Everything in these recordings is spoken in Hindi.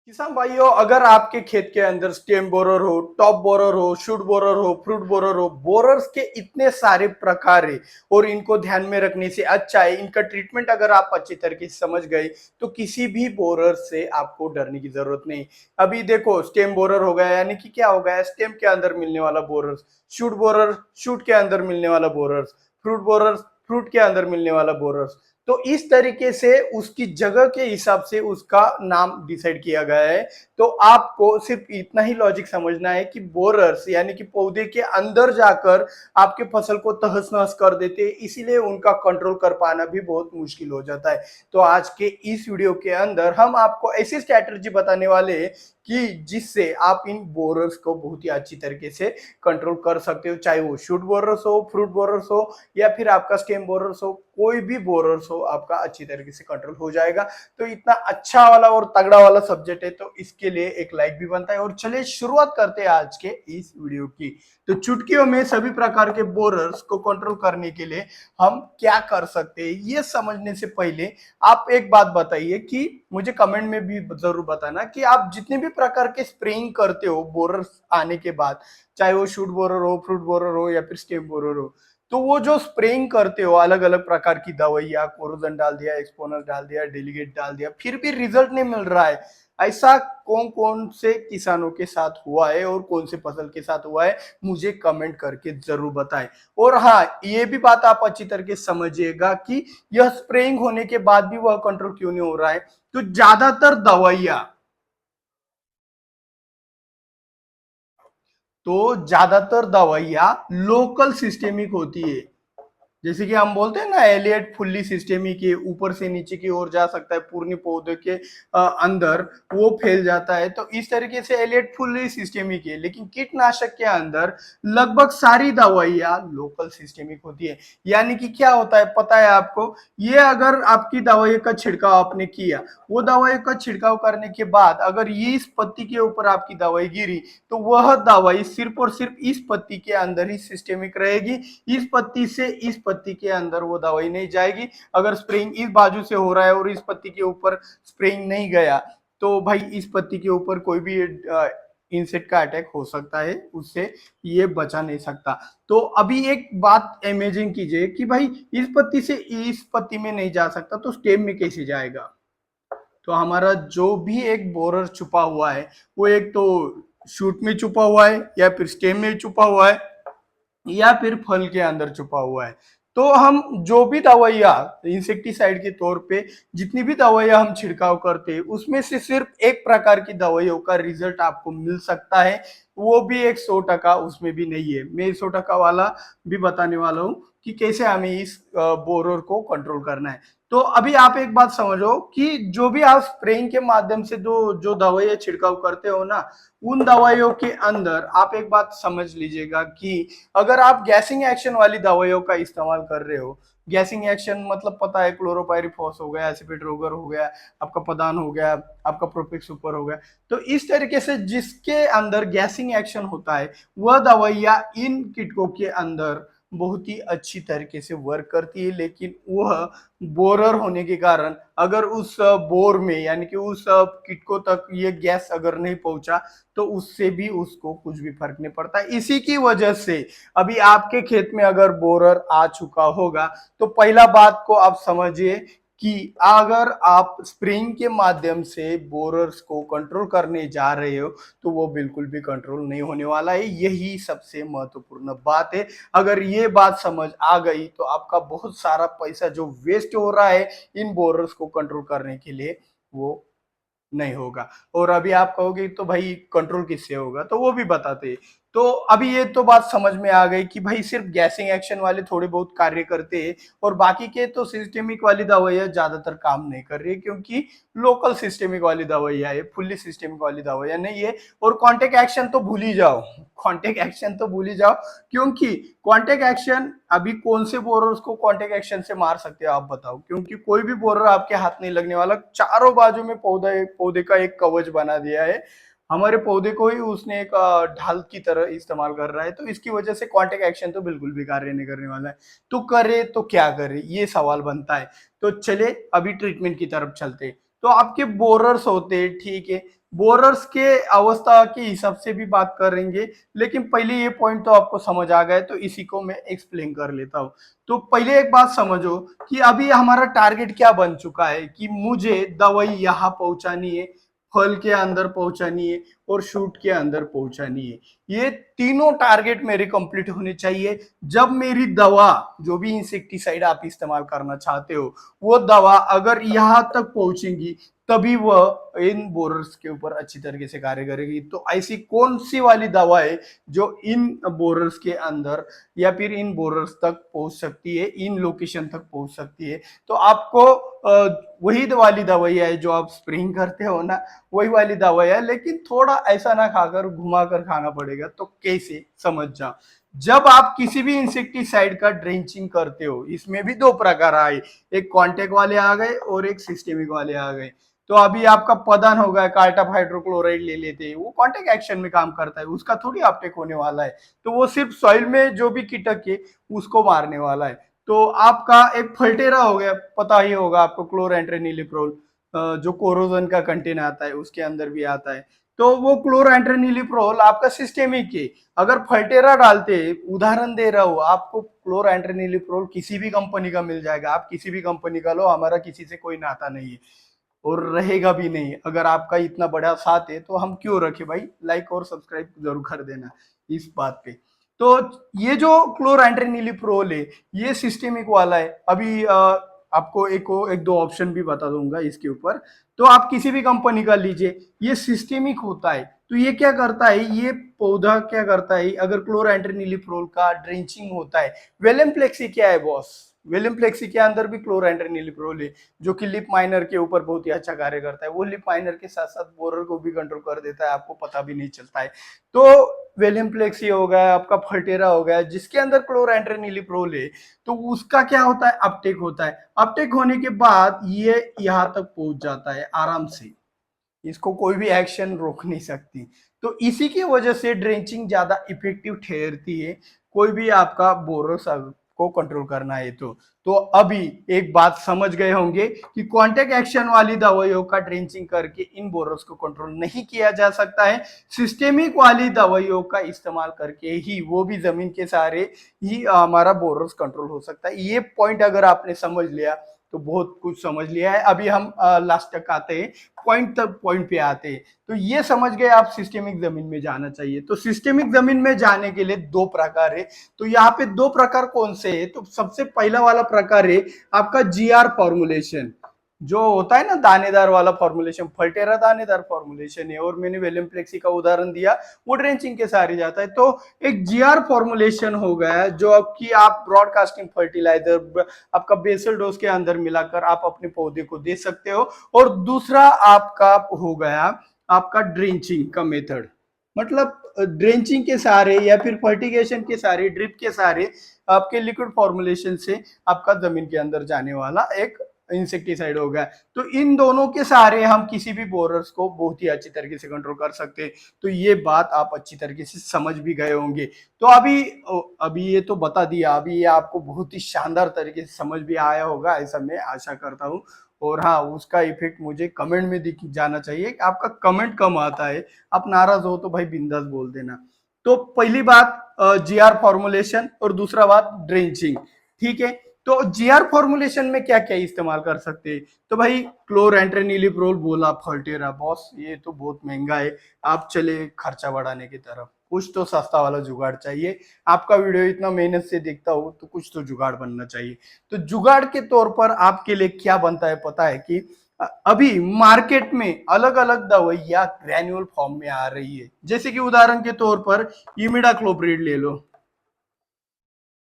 किसान भाइयों, अगर आपके खेत के अंदर स्टेम बोरर हो, टॉप बोरर हो, शूट बोरर हो, फ्रूट बोरर हो, बोरर्स के इतने सारे प्रकार है और इनको ध्यान में रखने से अच्छा है। इनका ट्रीटमेंट अगर आप अच्छी तरीके से समझ गए तो किसी भी बोरर से आपको डरने की जरूरत नहीं। अभी देखो, स्टेम बोरर हो गया यानी कि क्या हो गया, स्टेम के अंदर मिलने वाला बोरर, शूट बोरर शूट के अंदर मिलने वाला बोरर, फ्रूट बोरर फ्रूट के अंदर मिलने वाला बोरर। तो इस तरीके से उसकी जगह के हिसाब से उसका नाम डिसाइड किया गया है। तो आपको सिर्फ इतना ही लॉजिक समझना है कि बोरर्स यानी कि पौधे के अंदर जाकर आपके फसल को तहस नहस कर देते हैं, इसीलिए उनका कंट्रोल कर पाना भी बहुत मुश्किल हो जाता है। तो आज के इस वीडियो के अंदर हम आपको ऐसी स्ट्रैटेजी बताने वाले हैं कि जिससे आप इन बोरर्स को बहुत ही अच्छी तरीके से कंट्रोल कर सकते हो, चाहे वो शूट बोरर्स हो, फ्रूट बोरर्स हो, या फिर आपका स्टेम बोरर्स हो, कोई भी बोरर्स हो आपका अच्छी तरीके से कंट्रोल हो जाएगा। तो इतना अच्छा वाला और तगड़ा वाला सब्जेक्ट है तो इसके लिए एक लाइक भी बनता है। और चलिए शुरुआत करते हैं आज के इस वीडियो की। तो चुटकियों में सभी प्रकार के बोरर्स को कंट्रोल करने के लिए हम क्या कर सकते हैं, ये समझने से पहले आप एक बात बताइए कि मुझे कमेंट में भी जरूर बताना कि आप जितने भी प्रकार के स्प्रेइंग करते हो बोरर्स आने के बाद, चाहे वो शूट बोरर हो, फ्रूट बोरर हो, या फिर स्टेम बोरर हो, तो वो जो स्प्रेइंग करते हो अलग अलग प्रकार की दवाइयां, कोरोजन डाल दिया, एक्सपोनर डाल दिया, डेलीगेट डाल दिया, फिर भी रिजल्ट नहीं मिल रहा है, ऐसा कौन कौन से किसानों के साथ हुआ है और कौन से फसल के साथ हुआ है, मुझे कमेंट करके जरूर बताएं। और हाँ, ये भी बात आप अच्छी तरीके से समझिएगा कि यह स्प्रेइंग होने के बाद भी वह कंट्रोल क्यों नहीं हो रहा है। तो ज्यादातर दवाइयां लोकल सिस्टेमिक होती है। जैसे कि हम बोलते हैं ना, एलियट फुल्ली सिस्टेमिक है, ऊपर से नीचे की ओर जा सकता है, पूर्ण पौधे के अंदर वो फैल जाता है। तो इस तरीके से एलियट फुल्ली सिस्टेमिक है। लेकिन कीटनाशक के अंदर लगभग सारी दवाइयां लोकल सिस्टेमिक होती है। यानी कि क्या होता है पता है आपको, ये अगर आपकी दवाई का छिड़काव आपने किया, वो दवाई का छिड़काव करने के बाद अगर ये इस पत्ती के ऊपर आपकी दवाई गिरी, तो वह दवाई सिर्फ और सिर्फ इस पत्ती के अंदर ही सिस्टेमिक रहेगी। इस पत्ती से इस पत्ती के अंदर वो दवाई नहीं जाएगी। अगर स्प्रेइंग इस बाजू से हो रहा है और इस पत्ती के ऊपर स्प्रेइंग नहीं गया, तो भाई इस पत्ती के ऊपर कोई भी इंसेक्ट का अटैक हो सकता है, उससे ये बचा नहीं सकता। तो अभी एक बात इमेजिन कीजिए कि भाई इस पत्ती से इस पत्ती में नहीं जा सकता तो स्टेम में कैसे जाएगा। तो हमारा जो भी एक बोरर छुपा हुआ है, वो एक तो शूट में छुपा हुआ है, या फिर स्टेम में छुपा हुआ है, या फिर फल के अंदर छुपा हुआ है। तो हम जो भी दवाइयाँ इंसेक्टिसाइड के तौर पे जितनी भी दवाइयाँ हम छिड़काव करते हैं, उसमें से सिर्फ एक प्रकार की दवाइयों का रिजल्ट आपको मिल सकता है, वो भी एक 100% उसमें भी नहीं है। मैं 100% वाला भी बताने वाला हूँ कि कैसे हमें इस बोरर को कंट्रोल करना है। तो अभी आप एक बात समझो कि जो भी आप स्प्रेइंग के माध्यम से जो जो दवाइयाँ छिड़काव करते हो ना, उन दवाइयों के अंदर आप एक बात समझ लीजिएगा कि अगर आप गैसिंग एक्शन वाली दवाइयों का इस्तेमाल कर रहे हो, गैसिंग एक्शन मतलब पता है, क्लोरोपायरीफॉस हो गया, एसिपेट्रोगर हो गया, आपका पदान हो गया, आपका प्रोपेक सुपर हो गया, तो इस तरीके से जिसके अंदर गैसिंग एक्शन होता है, वह दवाइयां इन कीटकों के अंदर बहुत ही अच्छी तरीके से वर्क करती है। लेकिन वह बोरर होने के कारण अगर उस बोर में यानी कि उस कीटकों तक ये गैस अगर नहीं पहुंचा, तो उससे भी उसको कुछ भी फर्क नहीं पड़ता। इसी की वजह से अभी आपके खेत में अगर बोरर आ चुका होगा, तो पहला बात को आप समझिए कि अगर आप स्प्रेइंग के माध्यम से बोरर्स को कंट्रोल करने जा रहे हो, तो वो बिल्कुल भी कंट्रोल नहीं होने वाला है। यही सबसे महत्वपूर्ण बात है। अगर ये बात समझ आ गई तो आपका बहुत सारा पैसा जो वेस्ट हो रहा है इन बोरर्स को कंट्रोल करने के लिए, वो नहीं होगा। और अभी आप कहोगे तो भाई कंट्रोल किससे होगा, तो वो भी बताते हैं। तो अभी ये तो बात समझ में आ गई कि भाई सिर्फ गैसिंग एक्शन वाले थोड़े बहुत कार्य करते हैं और बाकी के तो सिस्टेमिक वाली दवाइयां ज्यादातर काम नहीं कर रही है, क्योंकि लोकल सिस्टेमिक वाली दवाइयां है, फुल्ली सिस्टेमिक वाली दवाइयां नहीं है। और कॉन्टेक्ट एक्शन तो भूल ही जाओ, कॉन्टेक्ट एक्शन तो भूल ही जाओ, क्योंकि कॉन्टेक्ट एक्शन अभी कौन से बोरर्स को कॉन्टेक्ट एक्शन से मार सकते हो आप बताओ, क्योंकि कोई भी बोरर आपके हाथ नहीं लगने वाला। चारों बाजू में पौधे का एक कवच बना दिया है, हमारे पौधे को ही उसने एक ढाल की तरह इस्तेमाल कर रहा है। तो इसकी वजह से कॉन्टेक्ट एक्शन तो बिल्कुल भी कार्य नहीं करने वाला है। तो करे तो क्या करे, ये सवाल बनता है। तो चले अभी ट्रीटमेंट की तरफ चलते। तो आपके बोरर्स होते हैं, ठीक है, बोरर्स के अवस्था के हिसाब से भी बात करेंगे, लेकिन पहले ये पॉइंट तो आपको समझ आ गए तो इसी को मैं एक्सप्लेन कर लेता हूँ। तो पहले एक बात समझो कि अभी हमारा टारगेट क्या बन चुका है कि मुझे दवाई यहाँ पहुंचानी है, फल के अंदर पहुंचानी है और शूट के अंदर पहुंचानी है। ये तीनों टारगेट मेरे कंप्लीट होने चाहिए। जब मेरी दवा, जो भी इंसेक्टिसाइड आप इस्तेमाल करना चाहते हो, वो दवा अगर यहाँ तक पहुंचेगी तभी वह इन बोरर्स के ऊपर अच्छी तरीके से कार्य करेगी। तो ऐसी कौन सी वाली दवा है जो इन बोरर्स के अंदर या फिर इन बोरर्स तक पहुंच सकती है, इन लोकेशन तक पहुंच सकती है? तो आपको वही वाली दवाई है जो आप स्प्रेइंग करते हो ना, वही वाली दवाई है, लेकिन थोड़ा ऐसा ना खाकर घुमा कर खाना पड़ेगा। तो कैसे, समझ जा। जब आप किसी भी इंसेक्टिसाइड का ड्रेंचिंग करते हो, इसमें भी दो प्रकार आए, एक कॉन्टेक्ट वाले आ गए और एक सिस्टेमिक वाले आ गए। तो अभी आपका पदन हो गया, कार्टाप हाइड्रोक्लोराइड ले लेते हैं, वो कॉन्टेक्ट एक्शन में काम करता है, उसका थोड़ी अपटेक होने वाला है। तो वो सिर्फ सॉइल में जो भी कीटक है उसको मारने वाला है। तो आपका एक फल्टेरा हो गया, पता ही होगा आपको, क्लोरएंट्रेनिलिप्रोल, जो कोरोजन का कंटेन आता है उसके अंदर भी आता है। तो वो क्लोरएंट्रेनिलिप्रोल आपका सिस्टेमिक है। अगर फल्टेरा डालते, उदाहरण दे रहा हूं आपको, क्लोरएंट्रेनिलिप्रोल किसी भी कंपनी का मिल जाएगा, आप किसी भी कंपनी का लो, हमारा किसी से कोई नाता नहीं है और रहेगा भी नहीं। अगर आपका इतना बड़ा साथ है तो हम क्यों रखे भाई, लाइक और सब्सक्राइब जरूर कर देना इस बात पे। तो ये जो क्लोरएंट्रेनिलिप्रोल है, ये सिस्टेमिक वाला है। अभी आपको एक दो ऑप्शन भी बता दूंगा इसके ऊपर। तो आप किसी भी कंपनी का लीजिए, ये सिस्टेमिक होता है। तो ये क्या करता है, ये पौधा क्या करता है, अगर क्लोरएंट्रेनिलिप्रोल का ड्रेंचिंग होता है, वेलम प्लेक्सी क्या है बॉस, वेलम प्लेक्सी के अंदर भी क्लोरएंट्रेनिलिप्रोल है, जो कि लिप माइनर के ऊपर बहुत ही अच्छा कार्य करता है। वो लिप माइनर के साथ साथ बोरर को भी कंट्रोल कर देता है, आपको पता भी नहीं चलता है। तो वेलियम प्लेक्सी हो गया, आपका फल्टेरा हो गया, जिसके अंदर क्लोरएंट्रेनिलिप्रोल है, तो उसका क्या होता है, अपटेक होता है। अपटेक होने के बाद ये यहाँ तक पहुंच जाता है आराम से, इसको कोई भी एक्शन रोक नहीं सकती। तो इसी की वजह से ड्रेंचिंग ज्यादा इफेक्टिव ठहरती है, कोई भी आपका बोरस को कंट्रोल करना है तो अभी एक बात समझ गए होंगे कि कॉन्टेक्ट एक्शन वाली दवाइयों का ड्रेंचिंग करके इन बोरस को कंट्रोल नहीं किया जा सकता है। सिस्टेमिक वाली दवाइयों का इस्तेमाल करके ही, वो भी जमीन के सहारे ही, हमारा बोरस कंट्रोल हो सकता है। ये पॉइंट अगर आपने समझ लिया तो बहुत कुछ समझ लिया है। अभी हम लास्ट तक आते हैं, पॉइंट पे आते हैं। तो ये समझ गए आप सिस्टेमिक जमीन में जाना चाहिए। तो सिस्टेमिक जमीन में जाने के लिए दो प्रकार है। तो यहाँ पे दो प्रकार कौन से है, तो सबसे पहला वाला प्रकार है आपका जीआर फॉर्मुलेशन, जो होता है ना दानेदार वाला फॉर्मुलेशन, फल्टेरा दानेदार फॉर्मुलेशन है, और मैंने वेलियम प्लेक्सी का उदाहरण दिया, वो ड्रेंचिंग के सहारे जाता है। तो एक जीआर फॉर्मुलेशन हो गया जो आपकी, आप ब्रॉडकास्टिंग फर्टिलाइजर आपका बेसल डोज के अंदर मिलाकर आप अपने पौधे को दे सकते हो। और दूसरा आपका हो गया आपका ड्रेंचिंग का मेथड, मतलब ड्रेंचिंग के सहारे या फिर फर्टिगेशन के सहारे, ड्रिप के सहारे, आपके लिक्विड फॉर्मुलेशन से आपका जमीन के अंदर जाने वाला एक इंसेक्टिसाइड हो गया। तो इन दोनों के सहारे हम किसी भी बोरर्स को बहुत ही अच्छी तरीके से कंट्रोल कर सकते हैं। तो ये बात आप अच्छी तरीके से समझ भी गए होंगे। तो अभी ये तो बता दिया, अभी ये आपको बहुत ही शानदार तरीके से समझ भी आया होगा, ऐसा मैं आशा करता हूँ। और हाँ, उसका इफेक्ट मुझे कमेंट में दिख जाना चाहिए। आपका कमेंट कम आता है, आप नाराज हो तो भाई बिंदास बोल देना। तो पहली बात जीआर फॉर्मुलेशन और दूसरा बात ड्रेंचिंग, ठीक है। तो जीआर फॉर्मुलेशन में क्या क्या इस्तेमाल कर सकते हैं, तो भाई क्लोरएंट्रेनिलिप्रोल बोला, फल्टेरा, बॉस ये तो बहुत महंगा है, आप चले खर्चा बढ़ाने की तरफ, कुछ तो सस्ता वाला जुगाड़ चाहिए। आपका वीडियो इतना मेहनत से देखता हूं तो कुछ तो जुगाड़ बनना चाहिए। तो जुगाड़ के तौर पर आपके लिए क्या बनता है पता है कि अभी मार्केट में अलग अलग दवाइयां ग्रैन्युअल फॉर्म में आ रही है। जैसे कि उदाहरण के तौर पर इमिडाक्लोप्रिड ले लो,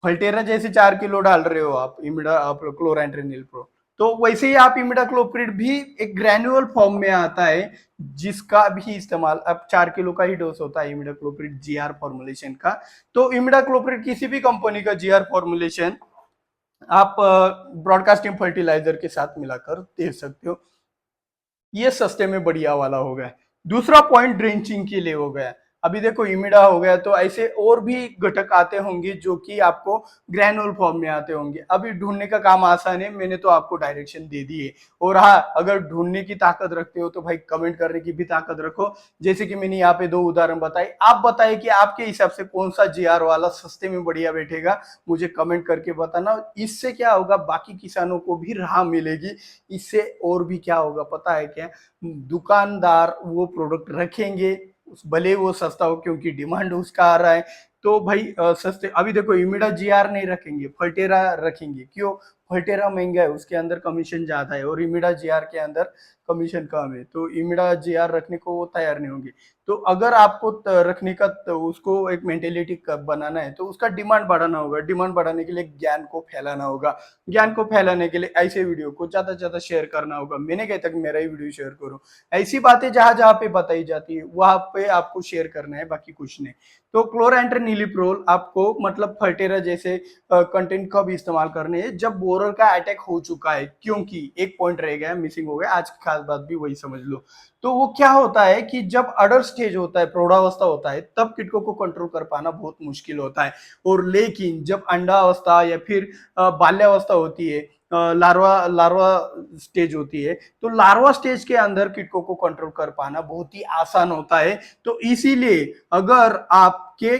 फल्टेरा जैसे 4 किलो डाल रहे हो आप क्लोरएंट्रेनिलिप्रोल, तो वैसे ही आप इमिडाक्लोप्रिड भी एक ग्रैन्युअल फॉर्म में आता है, जिसका भी इस्तेमाल, अब 4 किलो का ही डोज होता है इमिडाक्लोप्रिड जीआर फॉर्मुलेशन का। तो इमिडाक्लोप्रिड किसी भी कंपनी का जीआर फॉर्मुलेशन आप ब्रॉडकास्टिंग फर्टिलाइजर के साथ मिलाकर दे सकते हो, ये सस्ते में बढ़िया वाला हो गया। दूसरा पॉइंट ड्रेंचिंग के लिए हो गया। अभी देखो इमिडा हो गया, तो ऐसे और भी घटक आते होंगे जो कि आपको ग्रैनुल फॉर्म में आते होंगे। अभी ढूंढने का काम आसान है, मैंने तो आपको डायरेक्शन दे दी है। और हाँ, अगर ढूंढने की ताकत रखते हो तो भाई कमेंट करने की भी ताकत रखो। जैसे कि मैंने यहाँ पे 2 उदाहरण बताए, आप बताइए कि आपके हिसाब से कौन सा जीआर वाला सस्ते में बढ़िया बैठेगा, मुझे कमेंट करके बताना। इससे क्या होगा, बाकी किसानों को भी राह मिलेगी। इससे और भी क्या होगा पता है क्या, दुकानदार वो प्रोडक्ट रखेंगे, भले वो सस्ता हो क्योंकि डिमांड उसका आ रहा है। तो भाई सस्ते, अभी देखो इमिडा जीआर नहीं रखेंगे, फल्टेरा रखेंगे। क्यों? फल्टेरा महंगा है, उसके अंदर कमीशन ज्यादा है, और इमिडा जीआर के अंदर कमीशन कम है, तो इमिडा जीआर रखने को वो तैयार नहीं होंगे। तो अगर आपको रखने का उसको एक मेंटेलिटी बनाना है, तो उसका डिमांड बढ़ाना होगा। डिमांड बढ़ाने के लिए ज्ञान को फैलाना होगा। ज्ञान को फैलाने के लिए ऐसे वीडियो को ज्यादा से ज्यादा शेयर करना होगा। मैंने कहा तक मेरा ही वीडियो शेयर करो, ऐसी बातें जहां जहां पे बताई जाती है वहां पे आपको शेयर करना है, बाकी कुछ नहीं। तो क्लोरएंट्रेनिलिप्रोल आपको मतलब फर्टेरा जैसे कंटेंट कब इस्तेमाल करने हैं, जब बोरर का अटैक हो चुका है। क्योंकि एक पॉइंट रह गया, मिसिंग हो गया, आज की खास बात भी वही समझ लो। तो वो क्या होता है कि जब अडर स्टेज होता है, प्रौढ़ावस्था होता है, तब कीटकों को कंट्रोल कर पाना बहुत मुश्किल होता है। और लेकिन जब अंडावस्था या फिर बाल्यावस्था होती है, लार्वा लार्वा स्टेज होती है, तो लार्वा स्टेज के अंदर कीटकों को कंट्रोल कर पाना बहुत ही आसान होता है। तो इसीलिए अगर आपके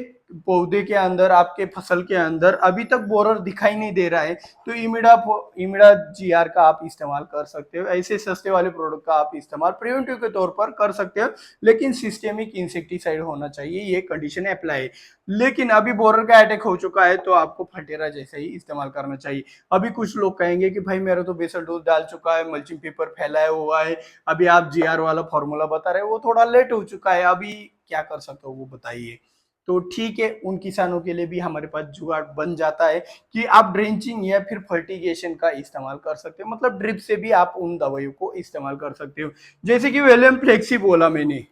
पौधे के अंदर, आपके फसल के अंदर अभी तक बोरर दिखाई नहीं दे रहा है, तो इमिडा इमिडा जीआर का आप इस्तेमाल कर सकते हो। ऐसे सस्ते वाले प्रोडक्ट का आप इस्तेमाल प्रिवेंटिव के तौर पर कर सकते हो, लेकिन सिस्टेमिक इंसेक्टिसाइड होना चाहिए, ये कंडीशन अप्लाई है। लेकिन अभी बोरर का अटैक हो चुका है, तो आपको फटेरा जैसा ही इस्तेमाल करना चाहिए। अभी कुछ लोग कहेंगे कि भाई मेरा तो बेसल डोज डाल चुका है, मल्चिंग पेपर फैलाया हुआ है, अभी आप जीआर वाला फॉर्मूला बता रहे हो, वो थोड़ा लेट हो चुका है, अभी क्या कर सकते हो वो बताइए। तो ठीक है, उन किसानों के लिए भी हमारे पास जुगाड़ बन जाता है कि आप ड्रेंचिंग या फिर फर्टिगेशन का इस्तेमाल कर सकते हो, मतलब ड्रिप से भी आप उन दवाइयों को इस्तेमाल कर सकते हो। जैसे कि वेलियम फ्लेक्सी बोला मैंने,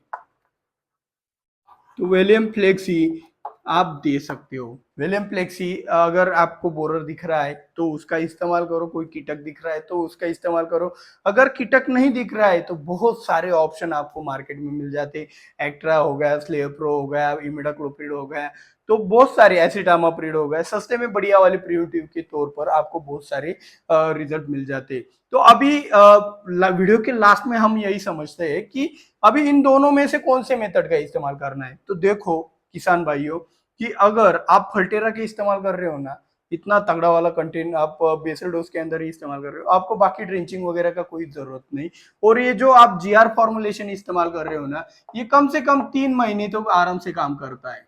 तो विलियम फ्लेक्सी आप दे सकते हो। विलियम फ्लेक्सी, अगर आपको बोरर दिख रहा है तो उसका इस्तेमाल करो, कोई कीटक दिख रहा है तो उसका इस्तेमाल करो। अगर कीटक नहीं दिख रहा है तो बहुत सारे ऑप्शन आपको मार्केट में मिल जाते हैं। एक्ट्रा हो गया, स्लेयर प्रो हो गया, इमिडाक्लोप्रिड हो गया, तो बहुत सारे एसिटामाप्रिड हो गया, सस्ते में बढ़िया वाले प्रिवेंटिव के तौर पर आपको बहुत सारे रिजल्ट मिल जाते। तो अभी वीडियो के लास्ट में हम यही समझते हैं कि अभी इन दोनों में से कौन से मेथड का इस्तेमाल करना है। तो देखो किसान भाइयों, कि अगर आप फल्टेरा के इस्तेमाल कर रहे हो ना, इतना तगड़ा वाला कंटेंट आप बेसल डोज के अंदर ही इस्तेमाल कर रहे हो, आपको बाकी ड्रेंचिंग वगैरह का कोई जरूरत नहीं। और ये जो आप जीआर फॉर्मुलेशन इस्तेमाल कर रहे हो ना, ये कम से कम 3 महीने तो आराम से काम करता है।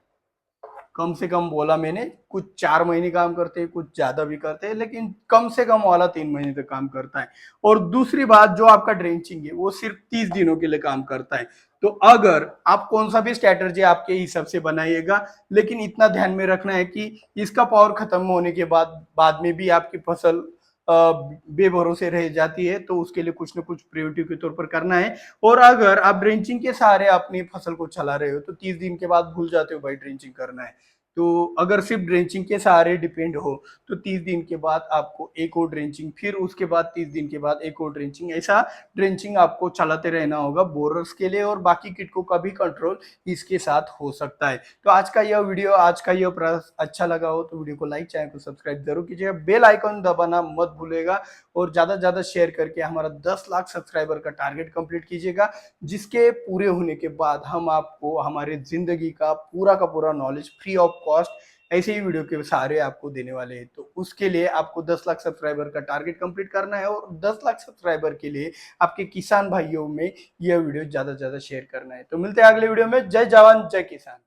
कम से कम बोला मैंने, कुछ 4 महीने काम करते हैं, कुछ ज्यादा भी करते हैं, लेकिन कम से कम वाला 3 महीने तक काम करता है। और दूसरी बात, जो आपका ड्रेंचिंग है वो सिर्फ 30 दिनों के लिए काम करता है। तो अगर आप कौन सा भी स्ट्रेटजी आपके हिसाब से बनाइएगा, लेकिन इतना ध्यान में रखना है कि इसका पावर खत्म होने के बाद में भी आपकी फसल बेभरोसे रह जाती है, तो उसके लिए कुछ ना कुछ प्रिवेंटिव के तौर पर करना है। और अगर आप ड्रेंचिंग के सहारे अपनी फसल को चला रहे हो, तो 30 दिन के बाद भूल जाते हो भाई ड्रेंचिंग करना है। तो अगर सिर्फ ड्रेंचिंग के सहारे डिपेंड हो, तो 30 दिन के बाद आपको एक और ड्रेंचिंग, फिर उसके बाद 30 दिन के बाद एक और ड्रेंचिंग, ऐसा ड्रेंचिंग आपको चलाते रहना होगा बोरर्स के लिए। और बाकी कीटकों का भी कंट्रोल इसके साथ हो सकता है। तो आज का यह वीडियो, आज का यह प्रयास अच्छा लगा हो तो वीडियो को लाइक, चैनल को सब्सक्राइब जरूर कीजिएगा, बेल आइकन दबाना मत भूलेगा, और ज्यादा से ज्यादा शेयर करके हमारा 10 लाख सब्सक्राइबर का टारगेट कंप्लीट कीजिएगा, जिसके पूरे होने के बाद हम आपको हमारे जिंदगी का पूरा नॉलेज फ्री ऑफ कॉस्ट ऐसे ही वीडियो के सहारे आपको देने वाले हैं। तो उसके लिए आपको 10 लाख सब्सक्राइबर का टारगेट कंप्लीट करना है, और 10 लाख सब्सक्राइबर के लिए आपके किसान भाइयों में यह वीडियो ज्यादा से ज्यादा शेयर करना है। तो मिलते हैं अगले वीडियो में। जय जवान जय किसान।